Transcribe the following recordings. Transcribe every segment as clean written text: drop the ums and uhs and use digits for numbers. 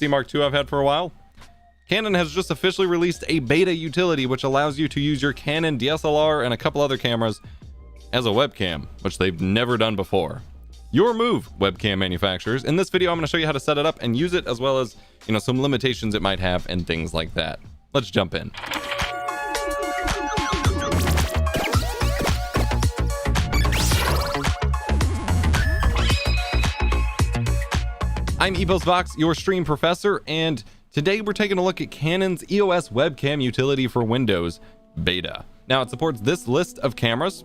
6D Mark II I've had for a while. Canon has just officially released a beta utility which allows you to use your Canon DSLR and a couple other cameras as a webcam, which they've never done before. Your move, webcam manufacturers. In this video, I'm going to show you how to set it up and use it, as well as, some limitations it might have and things like that. Let's jump in. I'm EposVox, your stream professor, and today we're taking a look at Canon's EOS webcam utility for Windows beta. Now, it supports this list of cameras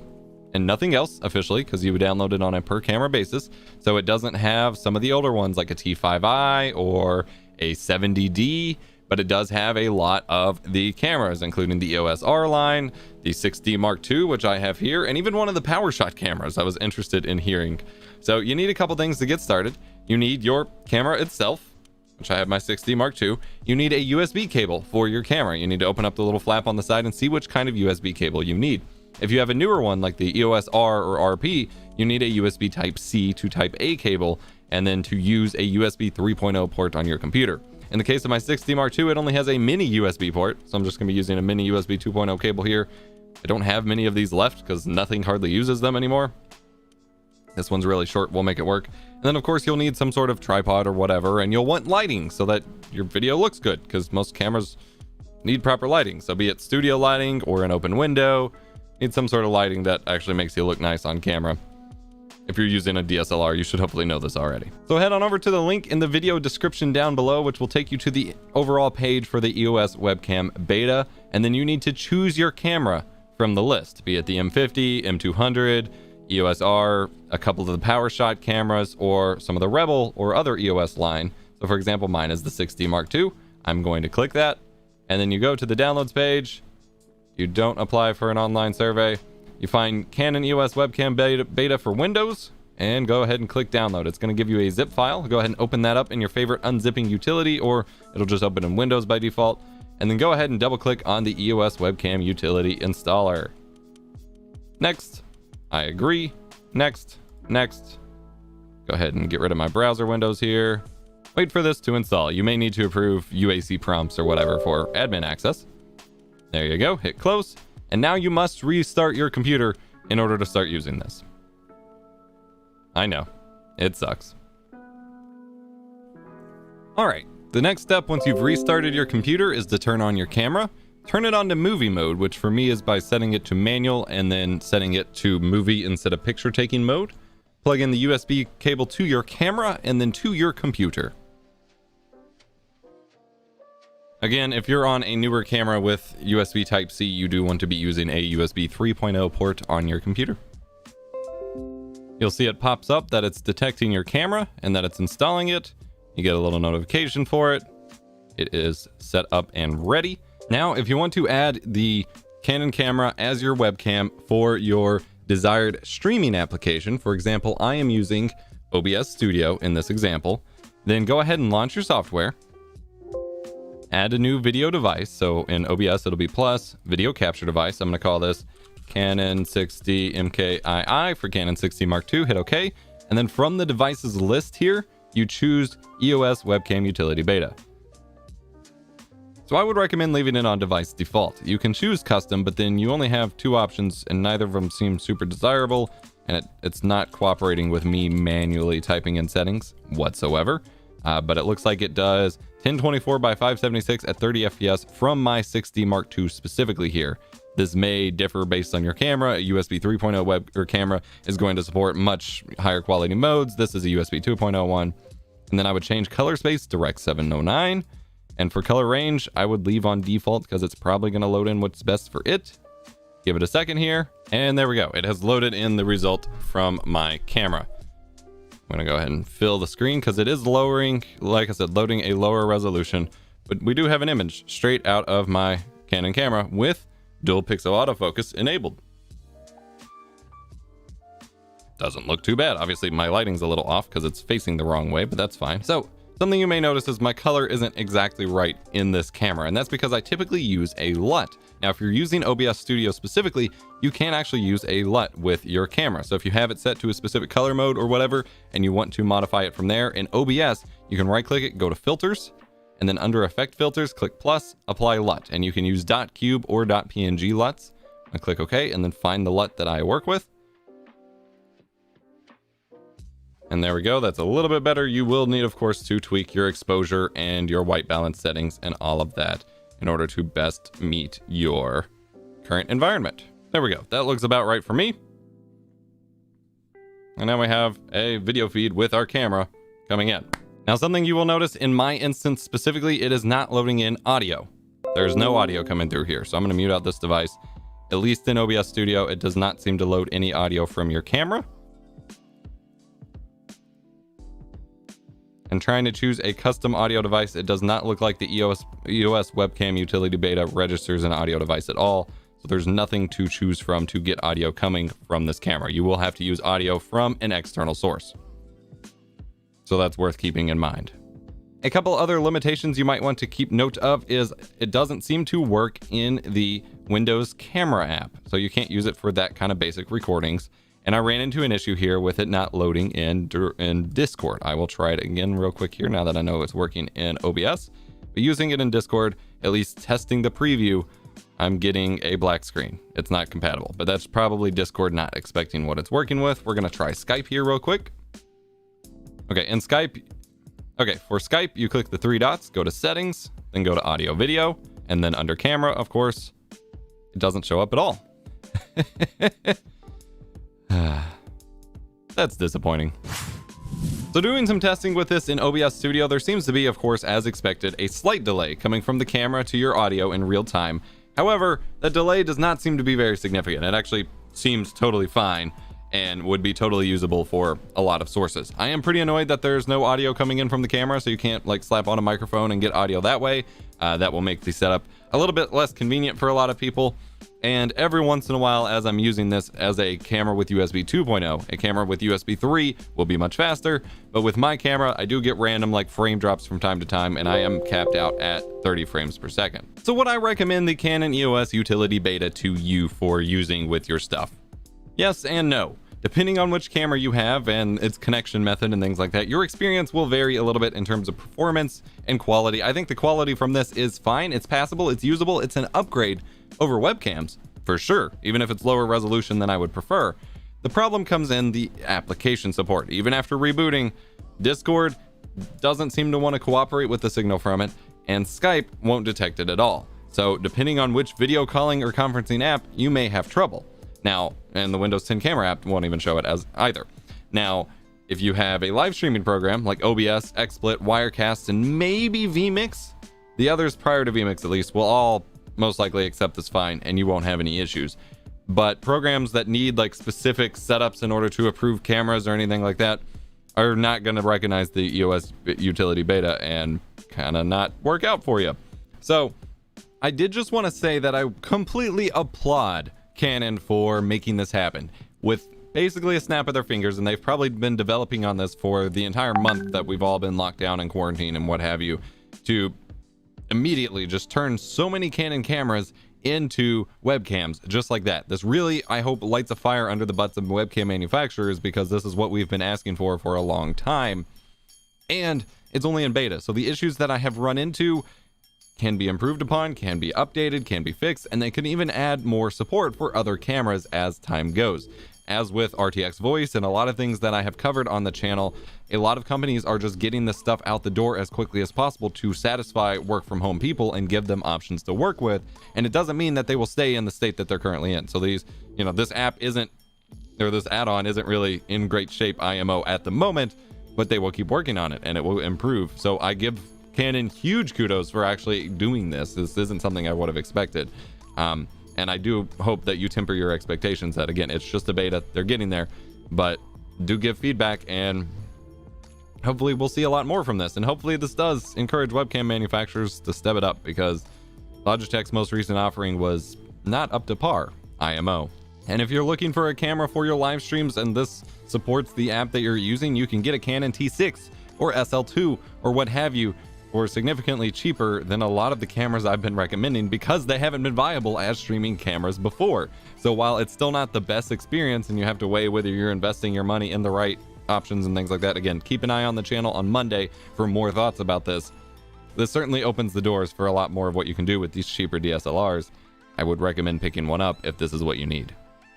and nothing else officially, because you would download it on a per camera basis. So it doesn't have some of the older ones like a T5i or a 70D, but it does have a lot of the cameras, including the EOS R line, the 6D Mark II, which I have here, and even one of the PowerShot cameras I was interested in hearing. So you need a couple things to get started. You need your camera itself, which I have my 6D Mark II. You need a USB cable for your camera. You need to open up the little flap on the side and see which kind of USB cable you need. If you have a newer one like the EOS R or RP, you need a USB Type-C to Type-A cable, and then to use a USB 3.0 port on your computer. In the case of my 6D Mark II, it only has a mini USB port, so I'm just going to be using a mini USB 2.0 cable here. I don't have many of these left because nothing hardly uses them anymore. This one's really short, we'll make it work. And then of course you'll need some sort of tripod or whatever, and you'll want lighting so that your video looks good, because most cameras need proper lighting. So be it studio lighting or an open window, need some sort of lighting that actually makes you look nice on camera. If you're using a DSLR, you should hopefully know this already. So head on over to the link in the video description down below, which will take you to the overall page for the EOS webcam beta. And then you need to choose your camera from the list, be it the M50, M200, EOS R, a couple of the PowerShot cameras, or some of the Rebel or other EOS line. So for example, mine is the 6D Mark II. I'm going to click that, and then you go to the downloads page. You don't apply for an online survey. You find Canon EOS webcam beta for Windows, and go ahead and click download. It's going to give you a zip file. Go ahead and open that up in your favorite unzipping utility, or it'll just open in Windows by default. And then go ahead and double click on the EOS webcam utility installer. Next. I agree. Next. Next. Go ahead and get rid of my browser windows here. Wait for this to install. You may need to approve UAC prompts or whatever for admin access. There you go. Hit close. And now you must restart your computer in order to start using this. I know. It sucks. All right. The next step once you've restarted your computer is to turn on your camera. Turn it on to movie mode, which for me is by setting it to manual and then setting it to movie instead of picture taking mode. Plug in the USB cable to your camera and then to your computer. Again, if you're on a newer camera with USB Type-C, you do want to be using a USB 3.0 port on your computer. You'll see it pops up that it's detecting your camera and that it's installing it. You get a little notification for it. It is set up and ready. Now, if you want to add the Canon camera as your webcam for your desired streaming application, for example, I am using OBS Studio in this example, then go ahead and launch your software. Add a new video device. So in OBS, it'll be plus video capture device. I'm going to call this Canon 6D MKII for Canon 6D Mark II. Hit OK. And then from the devices list here, you choose EOS webcam utility beta. So I would recommend leaving it on device default. You can choose custom, but then you only have two options and neither of them seem super desirable, and it's not cooperating with me manually typing in settings whatsoever. But it looks like it does 1024 by 576 at 30 FPS from my 6D Mark II specifically here. This may differ based on your camera. A USB 3.0 web or camera is going to support much higher quality modes. This is a USB 2.0 one. And then I would change color space to Rec 709. And for color range, I would leave on default because it's probably going to load in what's best for it. Give it a second here. And there we go. It has loaded in the result from my camera. I'm going to go ahead and fill the screen because it is lowering, like I said, loading a lower resolution. But we do have an image straight out of my Canon camera with dual pixel autofocus enabled. Doesn't look too bad. Obviously, my lighting's a little off because it's facing the wrong way, but that's fine. So something you may notice is my color isn't exactly right in this camera, and that's because I typically use a LUT. Now, if you're using OBS Studio specifically, you can actually use a LUT with your camera. So if you have it set to a specific color mode or whatever, and you want to modify it from there, in OBS, you can right click it, go to filters, and then under effect filters, click plus, apply LUT, and you can use .cube or .png LUTs. I click OK, and then find the LUT that I work with. And there we go. That's a little bit better. You will need, of course, to tweak your exposure and your white balance settings and all of that in order to best meet your current environment. There we go. That looks about right for me. And now we have a video feed with our camera coming in. Now, something you will notice in my instance specifically, it is not loading in audio. There's no audio coming through here. So I'm going to mute out this device. At least in OBS Studio, it does not seem to load any audio from your camera. And trying to choose a custom audio device, it does not look like the EOS webcam utility beta registers an audio device at all. So there's nothing to choose from to get audio coming from this camera. You will have to use audio from an external source. So that's worth keeping in mind. A couple other limitations you might want to keep note of is it doesn't seem to work in the Windows camera app. So you can't use it for that kind of basic recordings. And I ran into an issue here with it not loading in Discord. I will try it again real quick here now that I know it's working in OBS. But using it in Discord, at least testing the preview, I'm getting a black screen. It's not compatible, but that's probably Discord not expecting what it's working with. We're going to try Skype here real quick. Okay, in Skype, for Skype, you click the three dots, go to settings, then go to audio video, and then under camera, of course, it doesn't show up at all. That's disappointing. So doing some testing with this in OBS Studio, there seems to be, of course, as expected, a slight delay coming from the camera to your audio in real time. However, that delay does not seem to be very significant. It actually seems totally fine and would be totally usable for a lot of sources. I am pretty annoyed that there's no audio coming in from the camera, so you can't like slap on a microphone and get audio that way. That will make the setup a little bit less convenient for a lot of people. And every once in a while, as I'm using this as a camera with USB 2.0, a camera with USB 3 will be much faster. But with my camera, I do get random like frame drops from time to time, and I am capped out at 30 frames per second. So would I recommend the Canon EOS utility beta to you for using with your stuff? Yes and no. Depending on which camera you have and its connection method and things like that, your experience will vary a little bit in terms of performance and quality. I think the quality from this is fine. It's passable. It's usable. It's an upgrade over webcams for sure, even if it's lower resolution than I would prefer. The problem comes in the application support. Even after rebooting, Discord doesn't seem to want to cooperate with the signal from it, and Skype won't detect it at all. So depending on which video calling or conferencing app, you may have trouble. Now, and the Windows 10 camera app won't even show it as either. Now, if you have a live streaming program like OBS, XSplit, Wirecast, and maybe vMix, the others prior to vMix at least will all most likely accept this fine and you won't have any issues. But programs that need like specific setups in order to approve cameras or anything like that are not going to recognize the EOS utility beta and kind of not work out for you. So I did just want to say that I completely applaud Canon for making this happen with basically a snap of their fingers, and they've probably been developing on this for the entire month that we've all been locked down in quarantine and what have you, to immediately just turn so many Canon cameras into webcams just like that. This really, I hope, lights a fire under the butts of webcam manufacturers, because this is what we've been asking for a long time, and it's only in beta. So the issues that I have run into can be improved upon, can be updated, can be fixed, and they can even add more support for other cameras as time goes. As with RTX voice and a lot of things that I have covered on the channel, a lot of companies are just getting this stuff out the door as quickly as possible to satisfy work from home people and give them options to work with. And it doesn't mean that they will stay in the state that they're currently in. So these, this app isn't, or this add-on isn't really in great shape IMO at the moment, but they will keep working on it and it will improve. So I give Canon huge kudos for actually doing this. This isn't something I would have expected. And I do hope that you temper your expectations that, again, it's just a beta. They're getting there, but do give feedback, and hopefully we'll see a lot more from this. And hopefully this does encourage webcam manufacturers to step it up, because Logitech's most recent offering was not up to par, IMO. And if you're looking for a camera for your live streams and this supports the app that you're using, you can get a Canon T6 or SL2 or what have you for significantly cheaper than a lot of the cameras I've been recommending, because they haven't been viable as streaming cameras before. So while it's still not the best experience and you have to weigh whether you're investing your money in the right options and things like that, again, keep an eye on the channel on Monday for more thoughts about this. this certainly opens the doors for a lot more of what you can do with these cheaper DSLRs. I would recommend picking one up if this is what you need.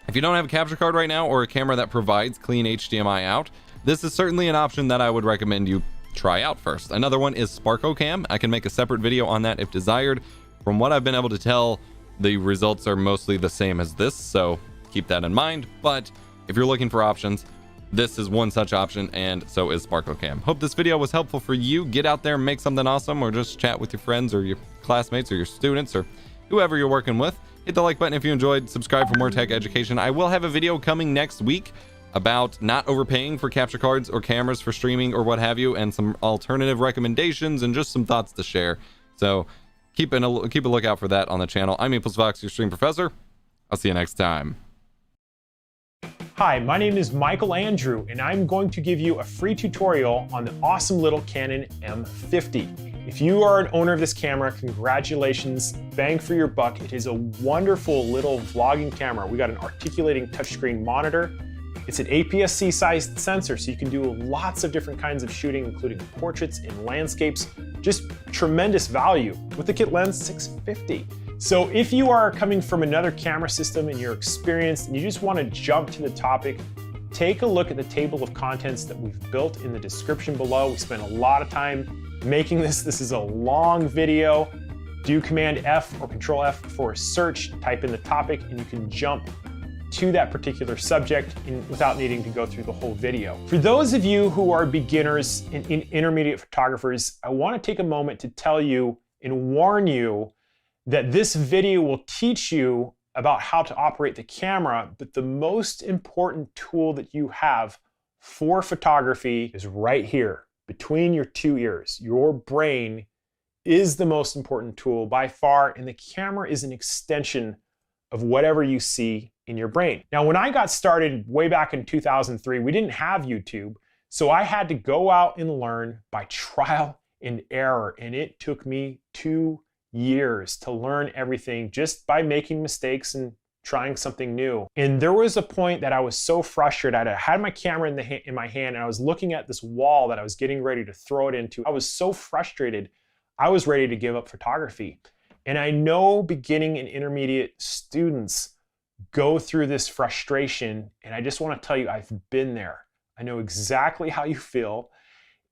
If you don't have a capture card right now or a camera that provides clean HDMI out, this is certainly an option that I would recommend you try out first. Another one is SparkoCam. I can make a separate video on that if desired. From what I've been able to tell, the results are mostly the same as this, so keep that in mind. But if you're looking for options, this is one such option, and so is SparkoCam. Hope this video was helpful for you. Get out there and make something awesome, or just chat with your friends or your classmates or your students or whoever you're working with. Hit the like button if you enjoyed. Subscribe for more tech education. I will have a video coming next week about not overpaying for capture cards or cameras for streaming or what have you, and some alternative recommendations and just some thoughts to share. So keep a lookout for that on the channel. I'm +Vox, your stream professor. I'll see you next time. Hi, my name is Michael Andrew, and I'm going to give you a free tutorial on the awesome little Canon M50. If you are an owner of this camera, congratulations, bang for your buck. It is a wonderful little vlogging camera. We got an articulating touchscreen monitor. It's an APS-C sized sensor, so you can do lots of different kinds of shooting, including portraits and landscapes. Just tremendous value. With the kit lens, $650. So if you are coming from another camera system and you're experienced and you just want to jump to the topic, take a look at the table of contents that we've built in the description below. We spent a lot of time making this. This is a long video. Do Command F or Control F for a search, type in the topic, and you can jump to that particular subject without needing to go through the whole video. For those of you who are beginners and intermediate photographers, I want to take a moment to tell you and warn you that this video will teach you about how to operate the camera, but the most important tool that you have for photography is right here, between your two ears. Your brain is the most important tool by far, and the camera is an extension of whatever you see in your brain. Now, when I got started way back in 2003, we didn't have YouTube, so I had to go out and learn by trial and error, and it took me 2 years to learn everything just by making mistakes and trying something new. And there was a point that I was so frustrated. I had my camera in my hand, and I was looking at this wall that I was getting ready to throw it into. I was so frustrated, I was ready to give up photography. And I know beginning and intermediate students go through this frustration, and I just want to tell you, I've been there. I know exactly how you feel,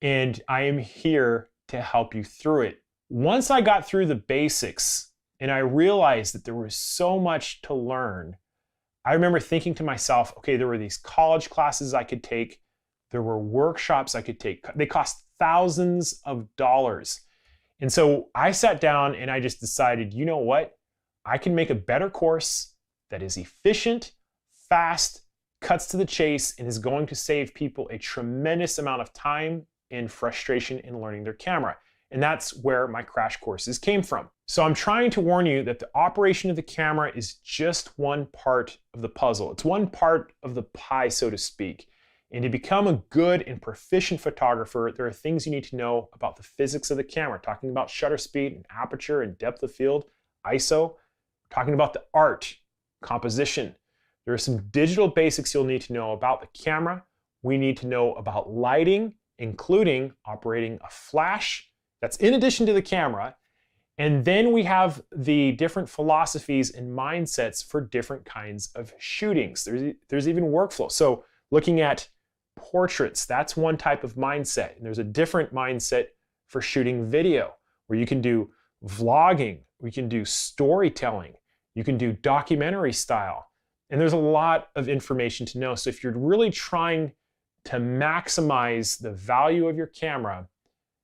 and I am here to help you through it. Once I got through the basics and I realized that there was so much to learn, I remember thinking to myself, okay, there were these college classes I could take, there were workshops I could take. They cost thousands of dollars. And so I sat down and I just decided, you know what? I can make a better course that is efficient, fast, cuts to the chase, and is going to save people a tremendous amount of time and frustration in learning their camera. And that's where my crash courses came from. So I'm trying to warn you that the operation of the camera is just one part of the puzzle. It's one part of the pie, so to speak. And to become a good and proficient photographer, there are things you need to know about the physics of the camera, talking about shutter speed and aperture and depth of field, ISO, talking about the art, composition. There are some digital basics you'll need to know about the camera. We need to know about lighting, including operating a flash. That's in addition to the camera. And then we have the different philosophies and mindsets for different kinds of shootings. There's even workflow. So looking at portraits, that's one type of mindset. And there's a different mindset for shooting video, where you can do vlogging, we can do storytelling, you can do documentary style. And there's a lot of information to know. So if you're really trying to maximize the value of your camera,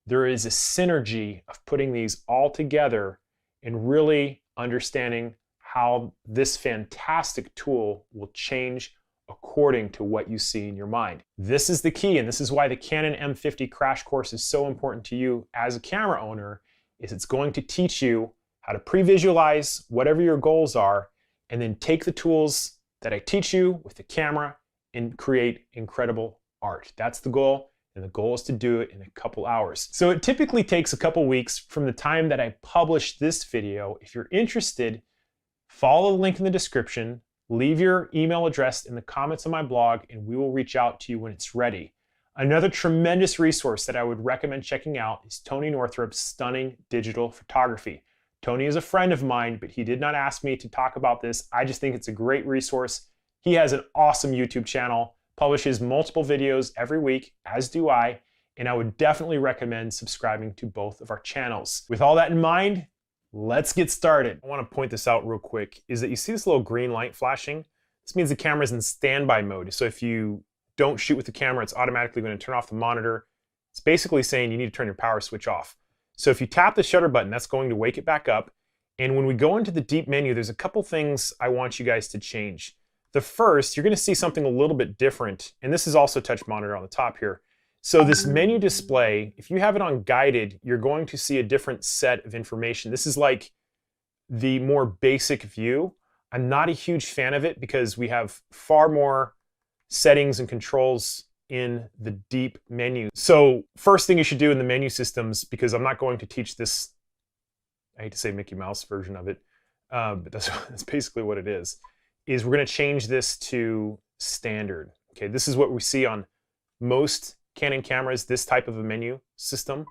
there is a synergy of putting these all together and really understanding how this fantastic tool will change according to what you see in your mind. This is the key, and this is why the Canon M50 crash course is so important to you as a camera owner, is it's going to teach you how to pre-visualize whatever your goals are, and then take the tools that I teach you with the camera and create incredible art. That's the goal. And the goal is to do it in a couple hours. So it typically takes a couple weeks from the time that I publish this video. If you're interested, follow the link in the description, leave your email address in the comments on my blog, and we will reach out to you when it's ready. Another tremendous resource that I would recommend checking out is Tony Northrup's Stunning Digital Photography. Tony is a friend of mine, but he did not ask me to talk about this. I just think it's a great resource. He has an awesome YouTube channel, publishes multiple videos every week, as do I, and I would definitely recommend subscribing to both of our channels. With all that in mind, let's get started. I want to point this out real quick, is that you see this little green light flashing? This means the camera is in standby mode. So if you don't shoot with the camera, it's automatically going to turn off the monitor. It's basically saying you need to turn your power switch off. So if you tap the shutter button, that's going to wake it back up. And when we go into the deep menu, there's a couple things I want you guys to change. The first, you're going to see something a little bit different. And this is also touch monitor on the top here. So this menu display, if you have it on guided, you're going to see a different set of information. This is like the more basic view. I'm not a huge fan of it because we have far more settings and controls in the deep menu. So first thing you should do in the menu systems, because I'm not going to teach this, I hate to say Mickey Mouse version of it, but that's basically what it is we're going to change this to standard. Okay, this is what we see on most Canon cameras, this type of a menu system,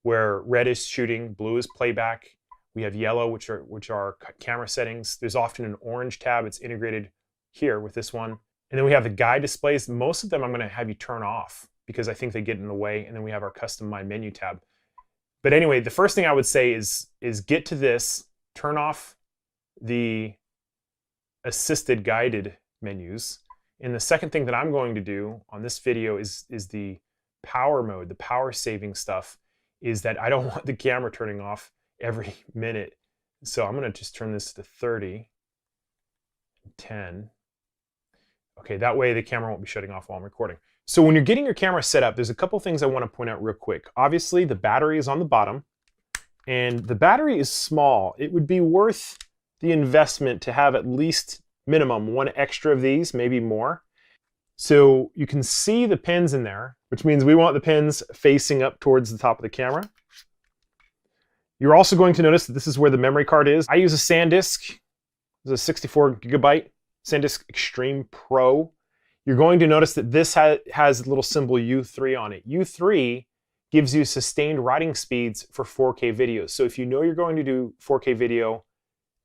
where red is shooting, blue is playback. We have yellow, which are camera settings. There's often an orange tab. It's integrated here with this one. And then we have the guide displays. Most of them I'm going to have you turn off because I think they get in the way. And then we have our custom My Menu tab. But anyway, the first thing I would say is get to this, turn off the assisted guided menus. And the second thing that I'm going to do on this video is the power mode, the power saving stuff, is that I don't want the camera turning off every minute. So I'm going to just turn this to 30, 10. Okay, that way the camera won't be shutting off while I'm recording. So when you're getting your camera set up, there's a couple things I want to point out real quick. Obviously, the battery is on the bottom, and the battery is small. It would be worth the investment to have at least minimum one extra of these, maybe more. So you can see the pins in there, which means we want the pins facing up towards the top of the camera. You're also going to notice that this is where the memory card is. I use a SanDisk. It's a 64 gigabyte SanDisk Extreme Pro. You're going to notice that this has a little symbol U3 on it. U3 gives you sustained writing speeds for 4K videos. So if you know you're going to do 4K video,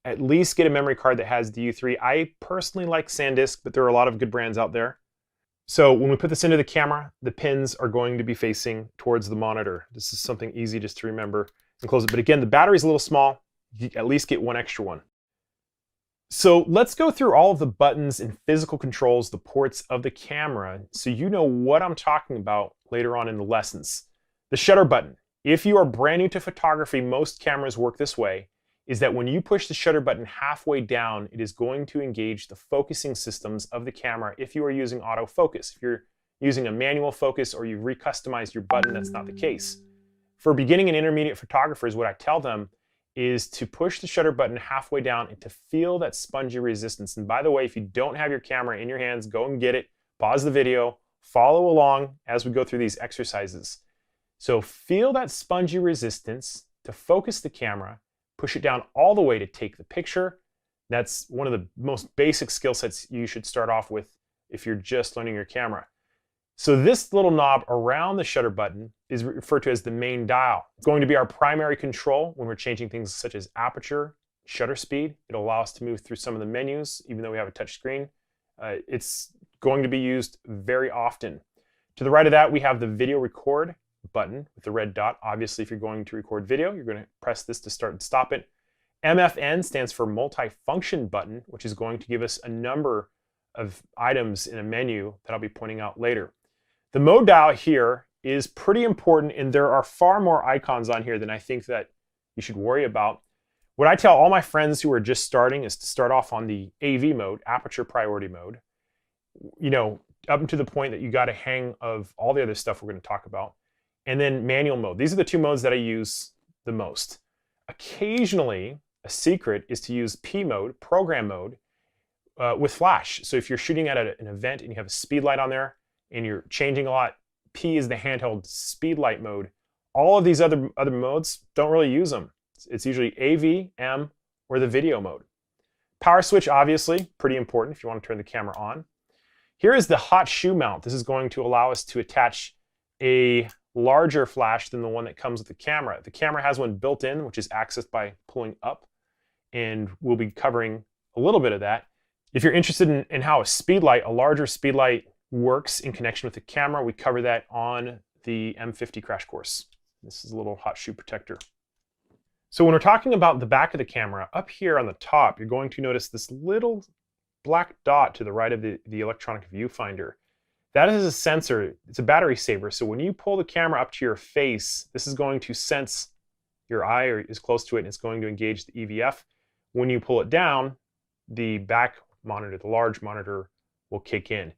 at least get a memory card that has the U3. I personally like SanDisk, but there are a lot of good brands out there. So when we put this into the camera, the pins are going to be facing towards the monitor. This is something easy just to remember and close it. But again, the battery's a little small. You at least get one extra one. So let's go through all of the buttons and physical controls, the ports of the camera, so you know what I'm talking about later on in the lessons. The shutter button. If you are brand new to photography, most cameras work this way, is that when you push the shutter button halfway down, it is going to engage the focusing systems of the camera if you are using autofocus. If you're using a manual focus or you've recustomized your button, that's not the case. For beginning and intermediate photographers, what I tell them is to push the shutter button halfway down and to feel that spongy resistance. And by the way, if you don't have your camera in your hands, go and get it, pause the video, follow along as we go through these exercises. So feel that spongy resistance to focus the camera, push it down all the way to take the picture. That's one of the most basic skill sets you should start off with if you're just learning your camera. So this little knob around the shutter button is referred to as the main dial. It's going to be our primary control when we're changing things such as aperture, shutter speed. It'll allow us to move through some of the menus, even though we have a touch screen. It's going to be used very often. To the right of that, we have the video record button with the red dot. Obviously, if you're going to record video, you're going to press this to start and stop it. MFN stands for multi-function button, which is going to give us a number of items in a menu that I'll be pointing out later. The mode dial here is pretty important, and there are far more icons on here than I think that you should worry about. What I tell all my friends who are just starting is to start off on the AV mode, aperture priority mode, you know, up to the point that you got a hang of all the other stuff we're going to talk about, and then manual mode. These are the two modes that I use the most. Occasionally, a secret is to use P mode, program mode, with flash. So if you're shooting at an event and you have a speed light on there, and you're changing a lot, P is the handheld speed light mode. All of these other modes, don't really use them. It's usually AV, M, or the video mode. Power switch, obviously, pretty important if you want to turn the camera on. Here is the hot shoe mount. This is going to allow us to attach a larger flash than the one that comes with the camera. The camera has one built in, which is accessed by pulling up, and we'll be covering a little bit of that. If you're interested in how a larger speed light works in connection with the camera, we cover that on the M50 crash course. This is a little hot shoe protector. So when we're talking about the back of the camera, up here on the top, you're going to notice this little black dot to the right of the electronic viewfinder. That is a sensor. It's a battery saver. So when you pull the camera up to your face, this is going to sense your eye or is close to it, and it's going to engage the EVF. When you pull it down, the back monitor, the large monitor, will kick in.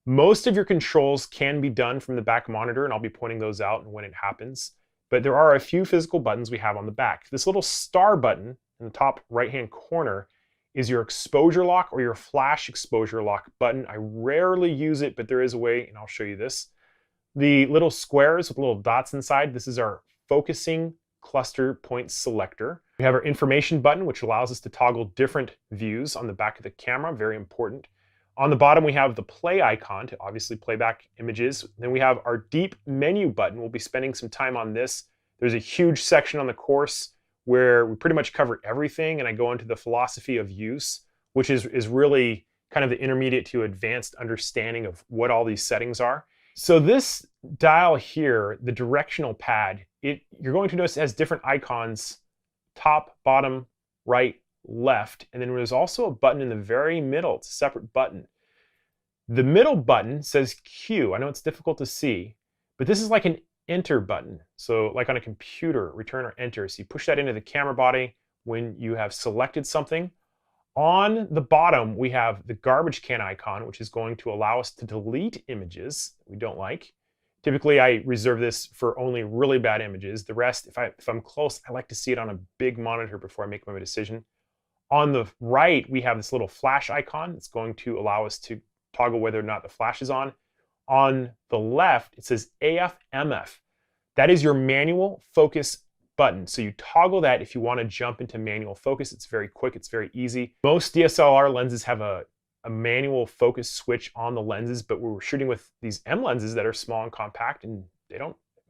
Most of your controls can be done from the back monitor, and I'll be pointing those out when it happens. But there are a few physical buttons we have on the back. This little star button in the top right-hand corner is your exposure lock or your flash exposure lock button. I rarely use it, but there is a way, and I'll show you this. The little squares with little dots inside, this is our focusing cluster point selector. We have our information button, which allows us to toggle different views on the back of the camera, very important. On the bottom, we have the play icon to obviously play back images. Then we have our deep menu button. We'll be spending some time on this. There's a huge section on the course where we pretty much cover everything, and I go into the philosophy of use, which is really kind of the intermediate to advanced understanding of what all these settings are. So this dial here, the directional pad, you're going to notice it has different icons, top, bottom, right, left, and then there's also a button in the very middle. It's a separate button. The middle button says Q. I know it's difficult to see, but this is like an enter button. So like on a computer, return or enter. So you push that into the camera body when you have selected something. On the bottom, we have the garbage can icon, which is going to allow us to delete images we don't like. Typically, I reserve this for only really bad images. The rest, if I'm close, I like to see it on a big monitor before I make my decision. On the right, we have this little flash icon. It's going to allow us to toggle whether or not the flash is on. On the left, it says AF/MF. That is your manual focus button. So you toggle that if you want to jump into manual focus. It's very quick, it's very easy. Most DSLR lenses have a manual focus switch on the lenses, but we're shooting with these M lenses that are small and compact, and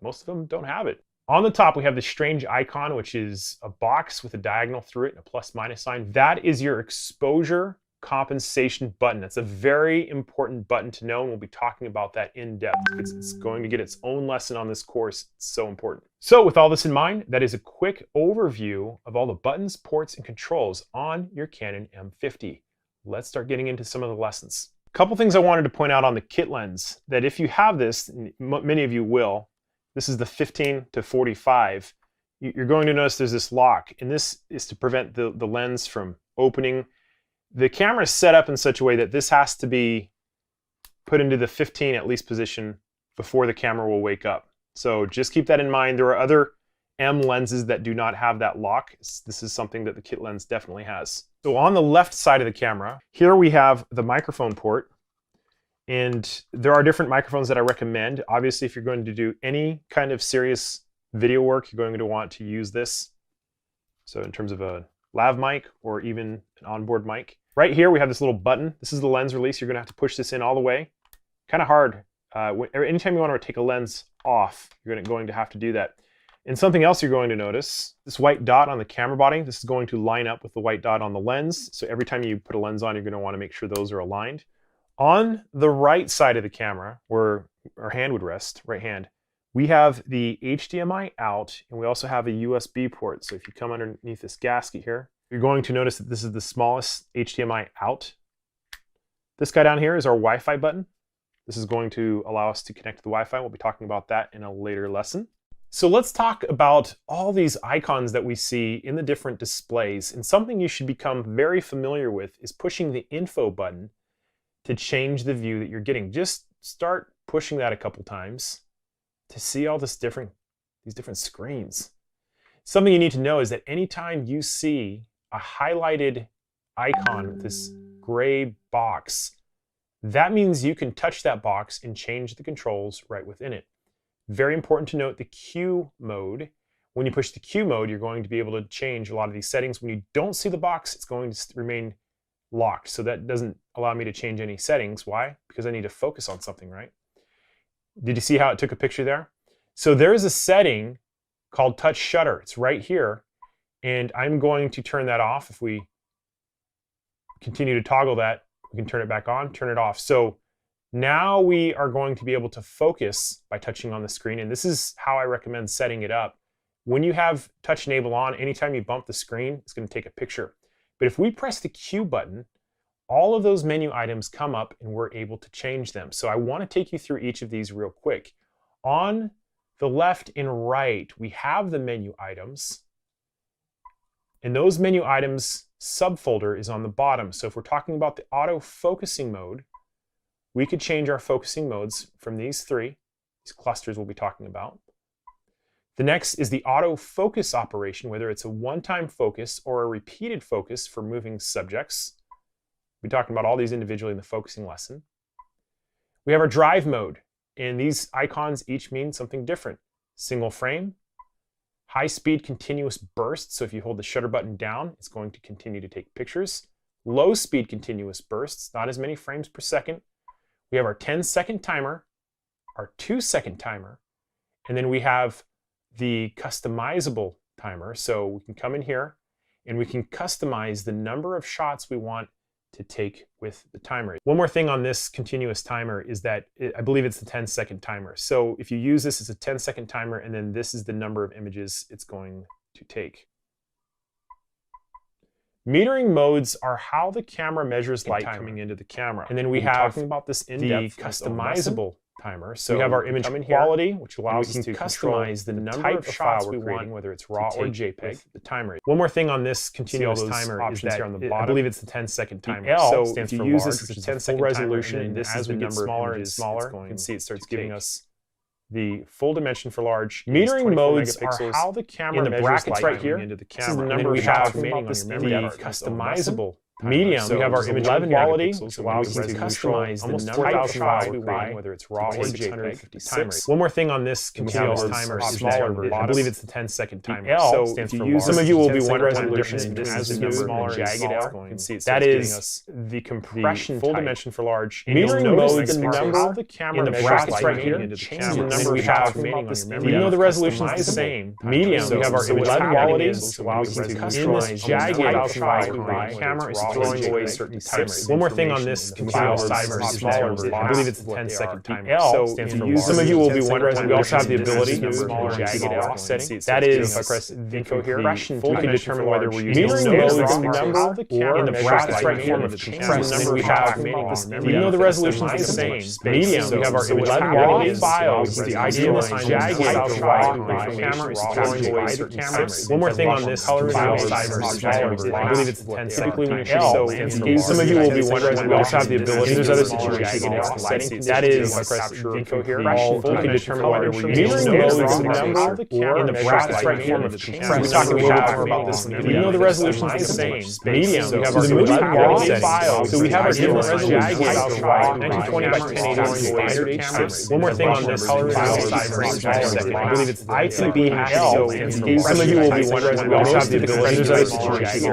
most of them don't have it. On the top, we have this strange icon, which is a box with a diagonal through it and a plus-minus sign. That is your exposure compensation button. That's a very important button to know, and we'll be talking about that in depth. It's going to get its own lesson on this course. It's so important. So with all this in mind, that is a quick overview of all the buttons, ports, and controls on your Canon M50. Let's start getting into some of the lessons. A couple things I wanted to point out on the kit lens, that if you have this, many of you will, this is the 15 to 45, you're going to notice there's this lock, and this is to prevent the lens from opening. The camera is set up in such a way that this has to be put into the 15 at least position before the camera will wake up. So just keep that in mind. There are other M lenses that do not have that lock. This is something that the kit lens definitely has. So on the left side of the camera, here we have the microphone port. And there are different microphones that I recommend. Obviously, if you're going to do any kind of serious video work, you're going to want to use this. So in terms of a lav mic or even an onboard mic. Right here, we have this little button. This is the lens release. You're going to have to push this in all the way. Kind of hard. Anytime you want to take a lens off, you're going to have to do that. And something else you're going to notice, this white dot on the camera body, this is going to line up with the white dot on the lens. So every time you put a lens on, you're going to want to make sure those are aligned. On the right side of the camera, where our hand would rest, right hand, we have the HDMI out, and we also have a USB port. So if you come underneath this gasket here, you're going to notice that this is the smallest HDMI out. This guy down here is our Wi-Fi button. This is going to allow us to connect to the Wi-Fi. We'll be talking about that in a later lesson. So let's talk about all these icons that we see in the different displays. And something you should become very familiar with is pushing the info button to change the view that you're getting. Just start pushing that a couple times to see all these different screens. Something you need to know is that anytime you see a highlighted icon with this gray box, that means you can touch that box and change the controls right within it. Very important to note the Q mode. When you push the Q mode, you're going to be able to change a lot of these settings. When you don't see the box, it's going to remain locked. So that doesn't allow me to change any settings. Why? Because I need to focus on something, right? Did you see how it took a picture there? So there's a setting called touch shutter. It's right here. And I'm going to turn that off. If we continue to toggle that, we can turn it back on, turn it off. So now we are going to be able to focus by touching on the screen. And this is how I recommend setting it up. When you have touch enable on, anytime you bump the screen, it's going to take a picture. But if we press the Q button, all of those menu items come up and we're able to change them. So I want to take you through each of these real quick. On the left and right, we have the menu items. And those menu items subfolder is on the bottom. So if we're talking about the auto focusing mode, we could change our focusing modes from these three. These clusters we'll be talking about. The next is the auto focus operation, whether it's a one-time focus or a repeated focus for moving subjects. We'll be talking about all these individually in the focusing lesson. We have our drive mode, and these icons each mean something different. Single frame, high-speed continuous bursts, so if you hold the shutter button down, it's going to continue to take pictures. Low-speed continuous bursts, not as many frames per second. We have our 10-second timer, our 2-second timer, and then we have the customizable timer. So we can come in here and we can customize the number of shots we want to take with the timer. One more thing on this continuous timer is that I believe it's the 10-second timer. So if you use this as a 10-second timer, and then this is the number of images it's going to take. Metering modes are how the camera measures light coming into the camera. And then we have talking about this in depth, the customizable timer. So we have our image quality, which allows us to customize the number of shots we want, whether it's RAW or JPEG. The timer. One more thing on this continuous timer is that here on the bottom, I believe it's the 10-second timer. L so stands if you use this as a 10-second resolution, and this as we get smaller and smaller, you can see it starts giving us the full dimension for large. Metering modes are how the camera in the brackets right here into the camera. This is the number we have remaining on your memory. The customizable medium. So we have our image quality, which allows us to customize the number of shots we want, whether it's RAW or JPEG. One more thing on this continuous timer is that I believe it's the 10-second timer. L stands for large. Some of you will be wondering what the difference between this is smaller and jagged out. You can see that is the compression full dimension for large. Metering modes, the number of the camera in the brackets right here change the number we have remaining on your memory. Even though the resolution is the same, medium, we have our image quality, which allows us to customize jagged out shots we want. Camera is throwing away certain timers. One more thing on this continuous timer is that I believe it's the 10-second timer. L stands for some of you will be wondering, we also have the ability to smaller jagged out setting. That is, if I press info here, we can determine whether we're using the number in the brackets right here of the number we have remaining. Even though the resolution is the same, medium, we have our image quality file, which is the ideal jagged out the camera is throwing away certain timers. One more thing on this color timers, I believe it's the 10-second timer. Some of you will be wondering, we also have the ability, there's other situations that is, if I press info here, we can determine whether we're using the number in the brackets right here of the camera. We talked a little bit more about this. Even though the resolution is the same, medium, we have our image quality file, so we have our different resolutions, 1920 by 1080 standard. One more thing on this color I believe it's ITB. Some of you will be wondering, we also have the ability, there's other situations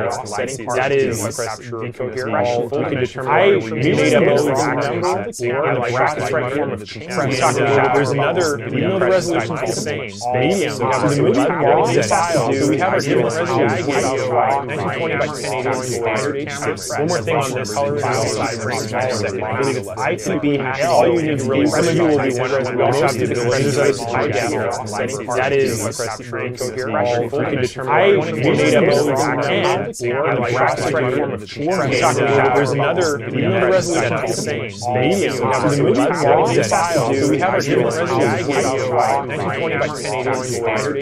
that is, if I press info here, we can determine whether we're using in the brackets right here of the camera. There's another, even though the resolution is the same, medium, we have the movie quality file, so we have our different resolutions, 1920 by 1080 standard. One more thing on this color I believe it's ITB. All you need to really, some of you will be wondering, we also have the ability to that is, if I press info here, we can determine whether we're using in the brackets right here of the camera. There's another, even though the resolution is the same, medium, we have the movie quality file, so we have our different resolutions, 1920 by 1080 standard.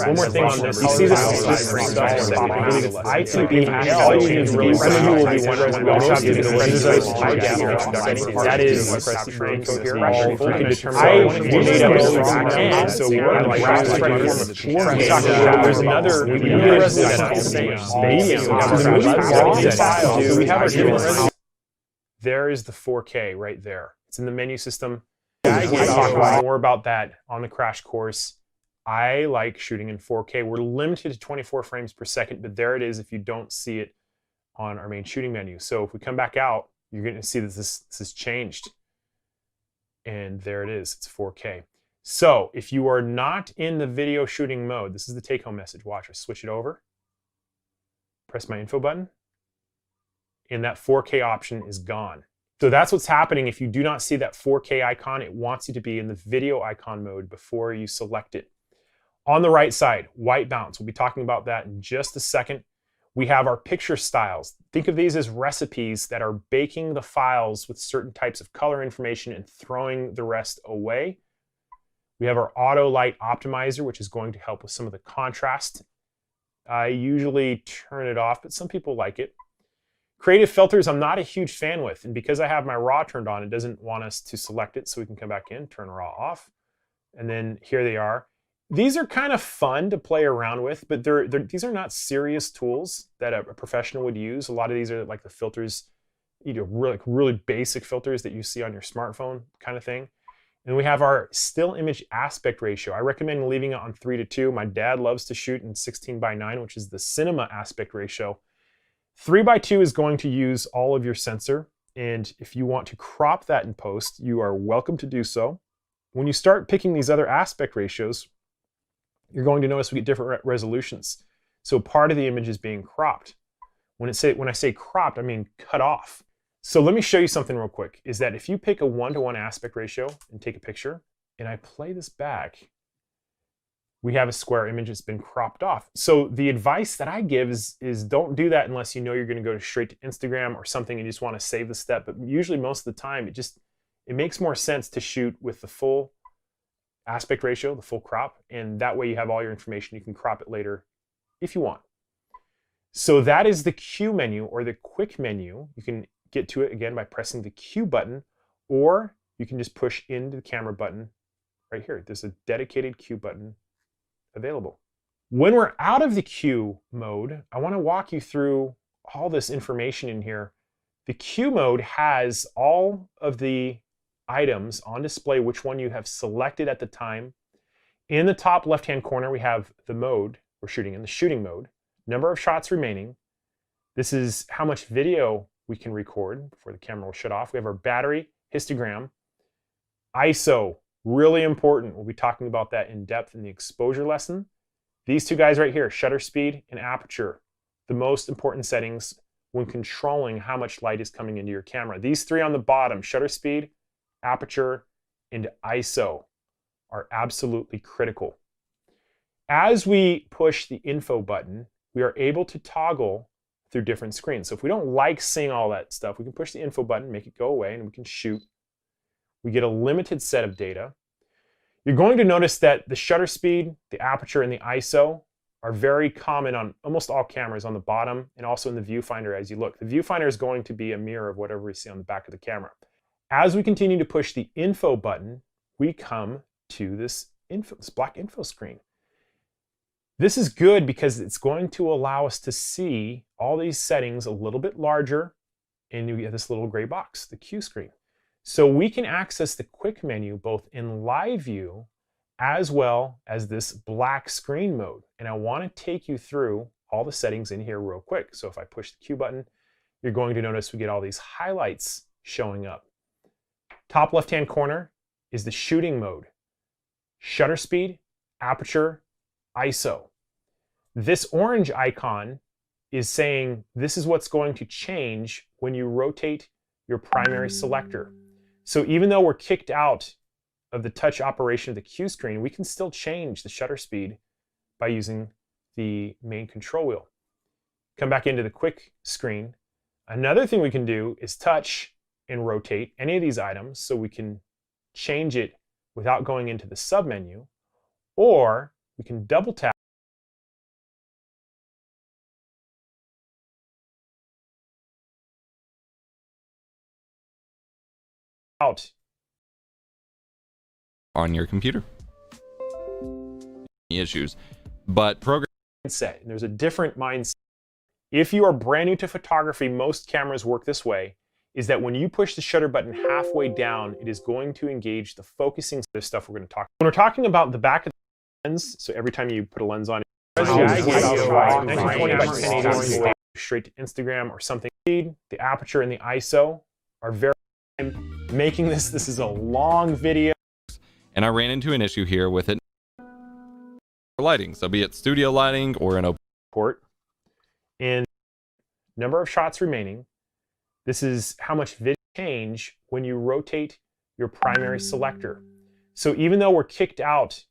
One more thing on this, you see this I believe it's ITB. All you need to really, some of you will be wondering, we also have the ability to that is, if I press info here, we can determine so we're in the brackets right here of the camera. There's another, even though the resolution is the same, medium, we have the movie quality file, so we have our different resolutions. There is the 4K right there. It's in the menu system. We'll talk more about that on the crash course. I like shooting in 4K. We're limited to 24 frames per second, but there it is if you don't see it on our main shooting menu. So if we come back out, you're going to see that this has changed. And there it is, it's 4K. So if you are not in the video shooting mode, this is the take-home message. Watch, I switch it over, press my info button, and that 4K option is gone. So that's what's happening if you do not see that 4K icon. It wants you to be in the video icon mode before you select it. On the right side, white balance. We'll be talking about that in just a second. We have our picture styles. Think of these as recipes that are baking the files with certain types of color information and throwing the rest away. We have our auto light optimizer, which is going to help with some of the contrast. I usually turn it off, but some people like it. Creative filters, I'm not a huge fan with, and because I have my RAW turned on, it doesn't want us to select it, so we can come back in, turn RAW off, and then here they are. These are kind of fun to play around with, but these are not serious tools that a professional would use. A lot of these are like the filters, really basic filters that you see on your smartphone kind of thing. And we have our still image aspect ratio. I recommend leaving it on 3:2. My dad loves to shoot in 16:9, which is the cinema aspect ratio. 3:2 is going to use all of your sensor, and if you want to crop that in post, you are welcome to do so. When you start picking these other aspect ratios, you're going to notice we get different resolutions. So part of the image is being cropped. When I say cropped, I mean cut off. So let me show you something real quick, is that if you pick a 1:1 aspect ratio and take a picture, and I play this back, we have a square image that's been cropped off. So the advice that I give is don't do that unless you know you're gonna go straight to Instagram or something and you just wanna save the step. But usually most of the time, it makes more sense to shoot with the full aspect ratio, the full crop, and that way you have all your information. You can crop it later if you want. So that is the Q menu, or the quick menu. You can get to it again by pressing the Q button, or you can just push into the camera button right here. There's a dedicated Q button available. When we're out of the Q mode, I want to walk you through all this information in here. The Q mode has all of the items on display, which one you have selected at the time. In the top left-hand corner, we have the mode we're shooting in, the shooting mode, number of shots remaining. This is how much video we can record before the camera will shut off. We have our battery, histogram, ISO, really important. We'll be talking about that in depth in the exposure lesson. These two guys right here, shutter speed and aperture, the most important settings when controlling how much light is coming into your camera. These three on the bottom, shutter speed, aperture, and ISO, are absolutely critical. As we push the info button, we are able to toggle through different screens. So if we don't like seeing all that stuff, we can push the info button, make it go away, and we can shoot. We get a limited set of data. You're going to notice that the shutter speed, the aperture, and the ISO are very common on almost all cameras on the bottom and also in the viewfinder as you look. The viewfinder is going to be a mirror of whatever we see on the back of the camera. As we continue to push the info button, we come to this black info screen. This is good because it's going to allow us to see all these settings a little bit larger, and you get this little gray box, the Q screen. So we can access the quick menu both in live view as well as this black screen mode. And I want to take you through all the settings in here real quick. So if I push the Q button, you're going to notice we get all these highlights showing up. Top left-hand corner is the shooting mode. Shutter speed, aperture, ISO. This orange icon is saying this is what's going to change when you rotate your primary selector. So even though we're kicked out of the touch operation of the Q screen, we can still change the shutter speed by using the main control wheel. Come back into the quick screen. Another thing we can do is touch and rotate any of these items, so we can change it without going into the submenu, or we can double tap out on your computer. Issues, but program mindset. And there's a different mindset. If you are brand new to photography, most cameras work this way, is that when you push the shutter button halfway down, it is going to engage the focusing stuff we're going to talk about. When we're talking about the back of the lens, so every time you put a lens on, straight to Instagram or something. The aperture and the ISO are very I'm making this. This is a long video. And I ran into an issue here with it for lighting. So be it studio lighting or an open Port. And number of shots remaining. This is how much video change when you rotate your primary selector. So even though we're kicked out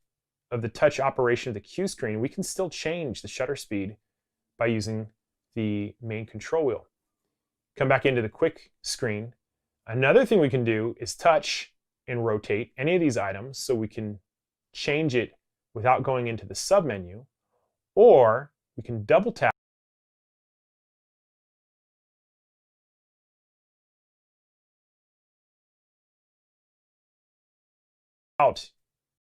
of the touch operation of the Q screen, we can still change the shutter speed by using the main control wheel. Come back into the quick screen. Another thing we can do is touch and rotate any of these items, so we can change it without going into the submenu, or we can double tap